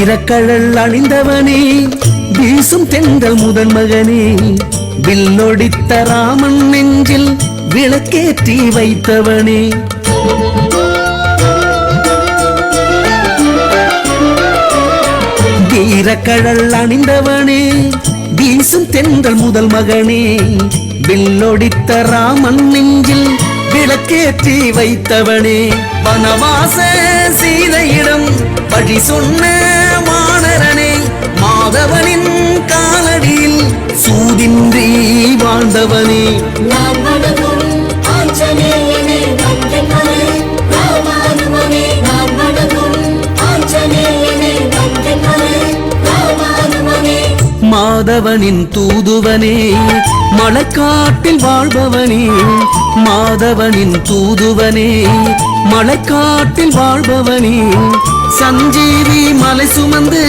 வீரக்கழல் அணிந்தவனே வீசும் தென்றல் முதன் மகனே வில்லொடித்த ராமன் நெஞ்சில் விளக்கேற்றி வைத்தவனே வீரக்கழல் அணிந்தவனே வீசும் தென்றல் முதல் மகனே வில்லொடித்த ராமன் நெஞ்சில் விளக்கேற்றி வைத்தவனே வனவாச சீதையிடம் வழி சொன்ன வானரனே மாதவனின் காலடியில் சூதின்றி வாழ்ந்தவனே நான் வணங்கும் ஆஞ்சநேயனே நன்றென்மனே ராமானுமனே நான் வணங்கும் ஆஞ்சநேயனே நன்றென்மனே ராமானுமனே மாதவனின் தூதுவனே மலைக்காட்டில் வாழ்பவனே மாதவனின் தூதுவனே மலைக்காட்டில் வாழ்பவனே சஞ்சீவி மலை சுமந்து